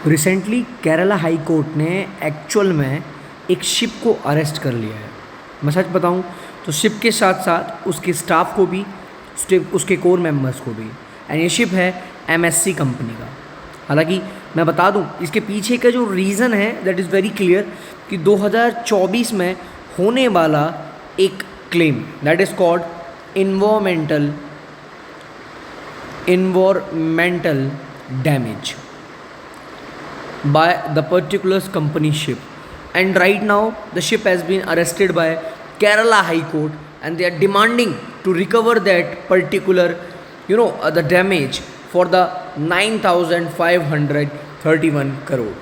Recently Kerala high court ने actual में एक शिप को अरेस्ट कर लिया है। मैं सच बताऊं तो शिप के साथ साथ उसके स्टाफ को भी, उसके कोर मेंबर्स को भी। एंड ये शिप है एमएससी कंपनी का। हालांकि मैं बता दूं इसके पीछे का जो रीज़न है दैट इज़ वेरी क्लियर कि 2024 में होने वाला एक claim that is called environmental damage by the particular company ship, and right now the ship has been arrested by Kerala High Court and they are demanding to recover that particular the damage for the 9,531 crore.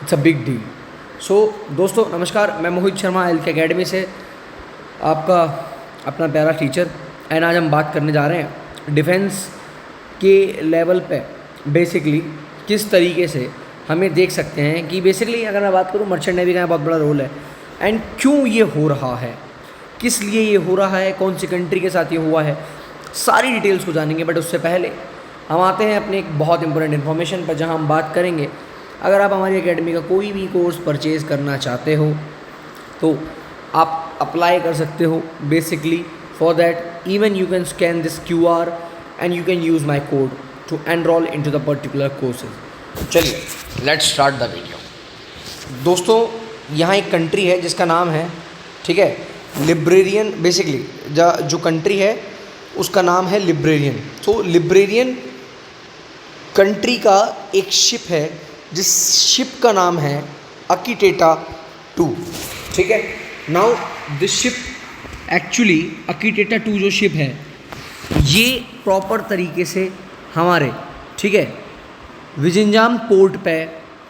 It's a big deal. So दोस्तों नमस्कार, मैं Mohit Sharma LK academy से आपका अपना प्यारा teacher. And आज हम बात करने जा रहे हैं डिफेंस के लेवल पे बेसिकली किस तरीके से हमें देख सकते हैं कि बेसिकली अगर मैं बात करूँ मर्चेंट नेवी का बहुत बड़ा रोल है एंड क्यों ये हो रहा है, किस लिए ये हो रहा है, कौन सी कंट्री के साथ ये हुआ है, सारी डिटेल्स को जानेंगे। बट उससे पहले हम आते हैं अपने एक बहुत इंपॉर्टेंट इन्फॉर्मेशन पर, जहां हम बात करेंगे अगर आप हमारी एकेडमी का कोई भी कोर्स परचेज़ करना चाहते हो तो आप अप्लाई कर सकते हो। Basically for that even you can scan this QR and you can use my code to enroll in to the particular courses. चलिए लेट्स स्टार्ट द वीडियो। दोस्तों यहाँ एक कंट्री है जिसका नाम है, ठीक है, लिब्रेरियन। बेसिकली जो कंट्री है उसका नाम है लिब्रेरियन। तो लिब्रेरियन कंट्री का एक शिप है जिस शिप का नाम है अकीटेटा 2, ठीक है। नाउ दिस शिप एक्चुअली अकीटेटा 2 जो शिप है ये प्रॉपर तरीके से हमारे, ठीक है, विजिंजाम पोर्ट पे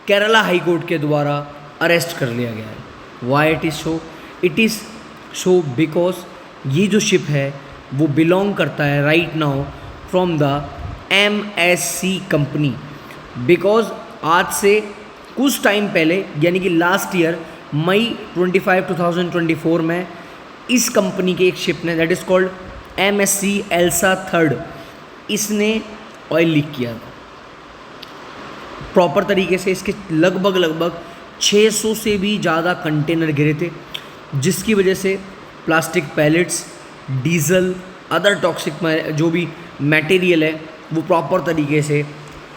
केरला हाई कोर्ट के द्वारा अरेस्ट कर लिया गया है। Why it is so? It is so because ये जो शिप है वो बिलोंग करता है right now from the MSC company. Because आज से कुछ टाइम पहले यानी कि लास्ट ईयर मई 25, 2024 में इस कंपनी के एक शिप ने that is called MSC Elsa 3 इसने ऑयल लीक किया था प्रॉपर तरीके से। इसके लगभग 600 से भी ज़्यादा कंटेनर गिरे थे, जिसकी वजह से plastic pellets, diesel, other toxic जो भी मटेरियल है वो प्रॉपर तरीके से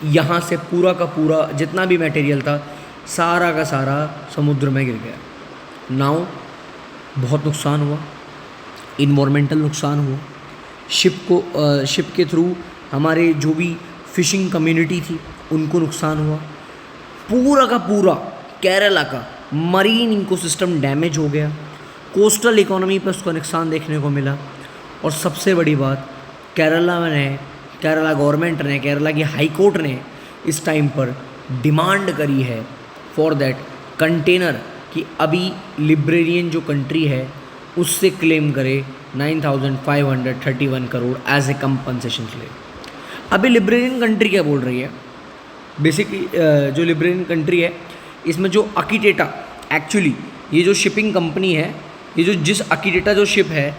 यहाँ से पूरा का पूरा जितना भी मटेरियल था सारा का सारा समुद्र में गिर गया। नाउ बहुत नुकसान हुआ, इन्वायरमेंटल नुकसान हुआ, शिप के थ्रू हमारे जो भी फिशिंग कम्युनिटी थी उनको नुकसान हुआ, पूरा का पूरा केरला का मरीन इकोसिस्टम डैमेज हो गया, कोस्टल इकोनॉमी पर उसका नुकसान देखने को मिला। और सबसे बड़ी बात केरला गवर्नमेंट ने, केरला की हाई कोर्ट ने इस टाइम पर डिमांड करी है फॉर दैट कंटेनर कि अभी लिब्रेरियन जो कंट्री है उससे क्लेम करे 9,531 crore as a compensation claim. अभी लिब्रेरियन कंट्री क्या बोल रही है? बेसिकली जो लिब्रेरियन कंट्री है इसमें जो अकीटेटा, एक्चुअली ये जो शिपिंग कंपनी है, ये जो जिस अकीटेटा जो शिप है,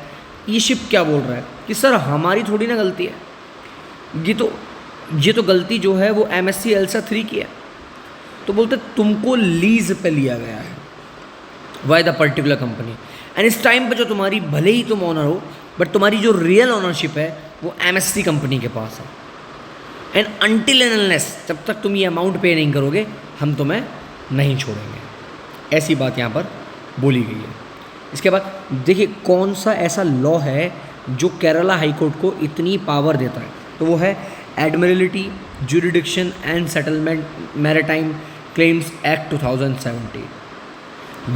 ये शिप क्या बोल रहा है कि सर हमारी थोड़ी ना गलती है, ये तो गलती जो है वो MSC एल्सा 3 की है। तो बोलते तुमको लीज पे लिया गया है by the particular company, and इस टाइम पे जो तुम्हारी, भले ही तुम ऑनर हो बट तुम्हारी जो रियल ऑनरशिप है वो MSC कंपनी के पास है। एंड अनटिल एंड अनलेस, जब तक तुम ये अमाउंट पे नहीं करोगे हम तुम्हें नहीं छोड़ेंगे, ऐसी बात यहाँ पर बोली गई है। इसके बाद देखिए कौन सा ऐसा लॉ है जो केरला हाई कोर्ट को इतनी पावर देता है, तो वो है admiralty jurisdiction and settlement maritime claims act 2017।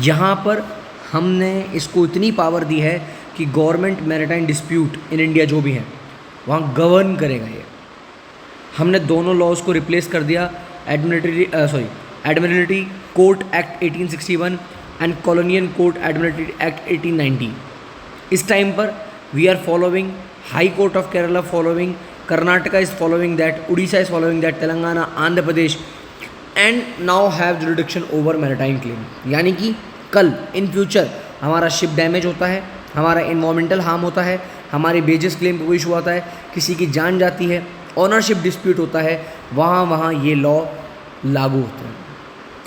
यहाँ पर हमने इसको इतनी पावर दी है कि government maritime dispute in India जो भी है वहाँ गवर्न करेगा ये। हमने दोनों लॉज को रिप्लेस कर दिया, admiralty court act 1861 and colonial court admiralty act 1890। इस टाइम पर we are following high court of Kerala, following Karnataka is following that, Orissa is following that, Telangana, Andhra Pradesh and now have jurisdiction over maritime claim. यानी कि कल in future हमारा ship damage होता है, हमारा environmental harm होता है, हमारे बेजेस क्लेम पर कोई इशू आता है, किसी की जान जाती है, ऑनरशिप डिस्प्यूट होता है, वहाँ ये लॉ लागू होते हैं।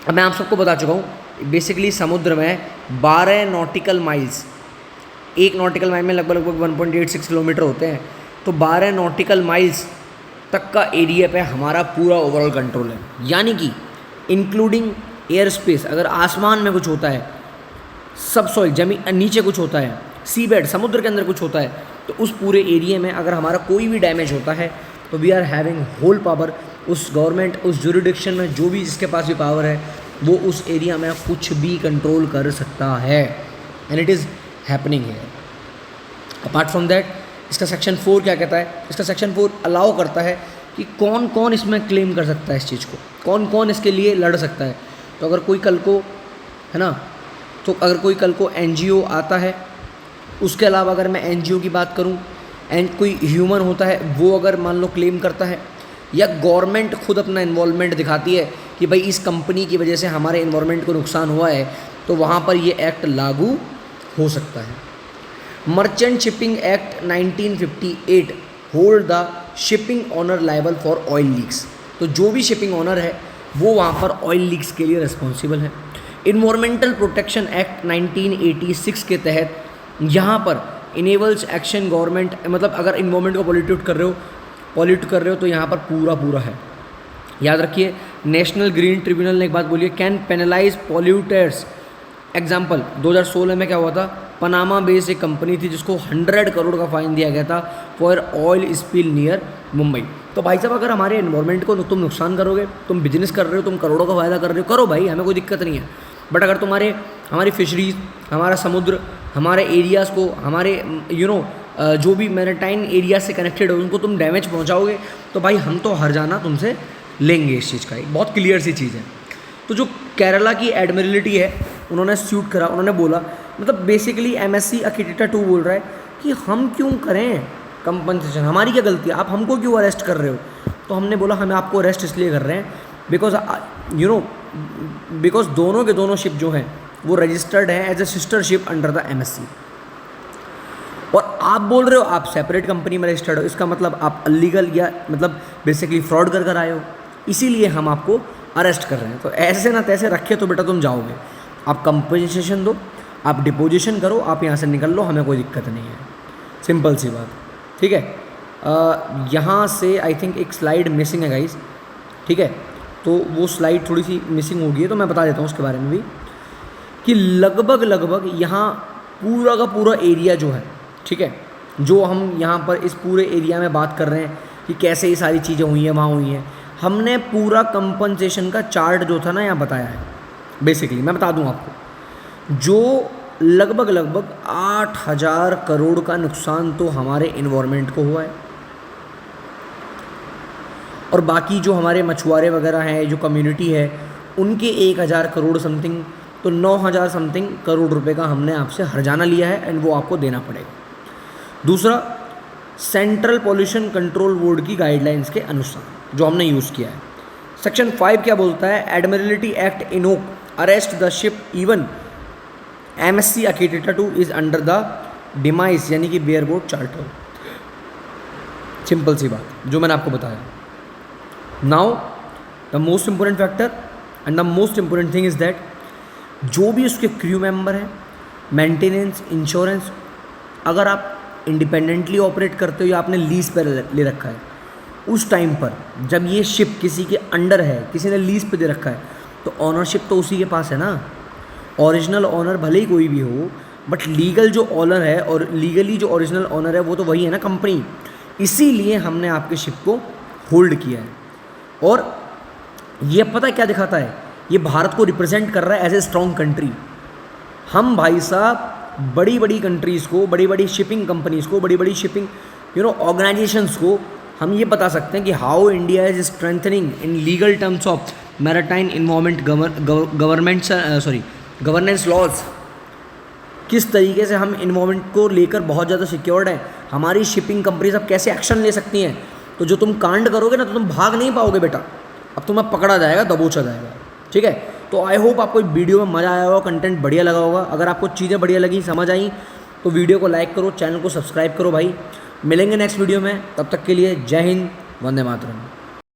अब मैं आप सबको बता चुका हूँ बेसिकली समुद्र में 12 नॉटिकल माइल्स, एक नॉटिकल माइल में लगभग 1.86 किलोमीटर होते हैं, तो 12 नॉटिकल माइल्स तक का एरिया पे हमारा पूरा ओवरऑल कंट्रोल है। यानी कि इंक्लूडिंग एयर स्पेस, अगर आसमान में कुछ होता है, सब सॉइल जमीन नीचे कुछ होता है, सी बेड समुद्र के अंदर कुछ होता है, तो उस पूरे एरिया में अगर हमारा कोई भी डैमेज होता है तो we are having whole power. उस गवर्नमेंट, उस जुरिडिक्शन में जो भी जिसके पास भी पावर है वो उस एरिया में कुछ भी कंट्रोल कर सकता है, एंड इट इज़ हैपनिंग है। अपार्ट फ्रॉम दैट, इसका सेक्शन 4 क्या कहता है? इसका सेक्शन 4 अलाउ करता है कि कौन कौन इसमें क्लेम कर सकता है इस चीज़ को, कौन कौन इसके लिए लड़ सकता है। तो अगर कोई कल को, है ना, तो अगर कोई कल को NGO आता है, उसके अलावा अगर मैं NGO की बात करूं, एंड कोई ह्यूमन होता है वो अगर मान लो क्लेम करता है, या गवर्नमेंट खुद अपना इन्वॉल्वमेंट दिखाती है कि भाई इस कंपनी की वजह से हमारे इन्वायरमेंट को नुकसान हुआ है, तो वहाँ पर ये एक्ट लागू हो सकता है। Merchant shipping act 1958 hold the shipping owner liable for oil leaks. तो जो भी शिपिंग ऑनर है वो वहाँ पर ऑयल लीक्स के लिए रिस्पॉन्सिबल है। इन्वायरमेंटल प्रोटेक्शन एक्ट 1986 के तहत यहाँ पर इनेबल्स एक्शन गवर्नमेंट, मतलब अगर इन्वायरमेंट को पॉल्यूट कर रहे हो तो यहाँ पर पूरा है। याद रखिए, नेशनल ग्रीन ट्रिब्यूनल ने एक बात बोली है, कैन पेनलाइज पॉल्यूटर्स। एग्जाम्पल 2016 में क्या हुआ था, पनामा बेस्ड एक कंपनी थी जिसको 100 करोड़ का फाइन दिया गया था for oil spill near Mumbai. तो भाई साहब, अगर हमारे एनवायरनमेंट को तुम नुकसान करोगे, तुम बिजनेस कर रहे हो, तुम करोड़ों का फायदा कर रहे हो, करो भाई, हमें कोई दिक्कत नहीं है। बट अगर हमारी फिशरीज, हमारा समुद्र, हमारे एरियाज़ को, हमारे जो भी मैरीटाइम एरिया से कनेक्टेड है उनको तुम डैमेज पहुंचाओगे, तो भाई हम तो हर जाना तुमसे लेंगे। इस चीज़ का एक बहुत क्लियर सी चीज़ है। तो जो केरला की एडमिरलिटी है, उन्होंने सूट करा, उन्होंने बोला, मतलब बेसिकली MSC अकिता 2 बोल रहा है कि हम क्यों करें कंपनसेशन, हमारी क्या गलती है, आप हमको क्यों अरेस्ट कर रहे हो। तो हमने बोला हमें आपको अरेस्ट इसलिए कर रहे हैं बिकॉज दोनों के दोनों शिप जो हैं वो रजिस्टर्ड हैं as a sister ship under the MSC। और आप बोल रहे हो आप सेपरेट कंपनी में रजिस्टर्ड हो, इसका मतलब आप अलीगल या मतलब बेसिकली फ्रॉड कर आए हो, इसीलिए हम आपको अरेस्ट कर रहे हैं। तो ऐसे ना तैसे रखे तो बेटा तुम जाओगे, आप कंपनसेशन दो, आप डिपोजिशन करो, आप यहाँ से निकल लो, हमें कोई दिक्कत नहीं है। सिंपल सी बात, ठीक है। यहाँ से आई थिंक एक स्लाइड मिसिंग है गाइस, ठीक है, तो वो स्लाइड थोड़ी सी मिसिंग हो गई है, तो मैं बता देता हूँ उसके बारे में भी कि लगभग यहाँ पूरा का पूरा एरिया जो है, ठीक है, जो हम यहाँ पर इस पूरे एरिया में बात कर रहे हैं कि कैसे ये सारी चीज़ें हुई हैं, वहाँ हुई हैं, हमने पूरा कंपनसेशन का चार्ट जो था ना यहाँ बताया है। बेसिकली मैं बता दूँ आपको, जो लगभग 8,000 करोड़ का नुकसान तो हमारे इन्वायरमेंट को हुआ है, और बाकी जो हमारे मछुआरे वगैरह हैं, जो कम्युनिटी है, उनके 1,000 करोड़ समथिंग, तो 9,000 समथिंग करोड़ रुपए का हमने आपसे हर्जाना लिया है, एंड वो आपको देना पड़ेगा। दूसरा, सेंट्रल पॉल्यूशन कंट्रोल बोर्ड की गाइडलाइंस के अनुसार जो हमने यूज़ किया है। सेक्शन 5 क्या बोलता है, admiralty act enough arrest the ship even MSC Akita 2 is under the demise, यानी कि बेयर बोट चार्टर। सिंपल सी बात जो मैंने आपको बताया। Now the most important factor and the most important thing is that जो भी उसके क्रू मेंबर हैं, मेंटेनेंस, इंश्योरेंस, अगर आप इंडिपेंडेंटली ऑपरेट करते हो या आपने लीज पर ले रखा है, उस टाइम पर जब ये शिप किसी के अंडर है, किसी ने लीज पे दे रखा है, तो ऑनरशिप तो उसी के पास है ना। ओरिजिनल ऑनर भले ही कोई भी हो, बट लीगल जो ऑनर है और लीगली जो ओरिजिनल ऑनर है वो तो वही है ना, कंपनी। इसीलिए हमने आपके शिप को होल्ड किया है। और ये पता क्या दिखाता है, ये भारत को रिप्रेजेंट कर रहा है एज ए स्ट्रॉन्ग कंट्री। हम भाई साहब बड़ी बड़ी कंट्रीज़ को, बड़ी बड़ी शिपिंग कंपनीज़ को, बड़ी बड़ी शिपिंग ऑर्गेनाइजेशंस को हम ये बता सकते हैं कि how India is strengthening in legal terms of maritime environment governance laws. किस तरीके से हम इन्वायरमेंट को लेकर बहुत ज़्यादा सिक्योर्ड है, हमारी शिपिंग कंपनीज अब कैसे एक्शन ले सकती हैं। तो जो तुम कांड करोगे ना, तो तुम भाग नहीं पाओगे बेटा, अब तुम्हें पकड़ा जाएगा, दबोचा जाएगा, ठीक है। तो आई होप आपको वीडियो में मज़ा आया होगा, कंटेंट बढ़िया लगा होगा। अगर आपको चीज़ें बढ़िया लगी, समझ आई, तो वीडियो को लाइक करो, चैनल को सब्सक्राइब करो भाई। मिलेंगे नेक्स्ट वीडियो में, तब तक के लिए जय हिंद, वंदे मातरम।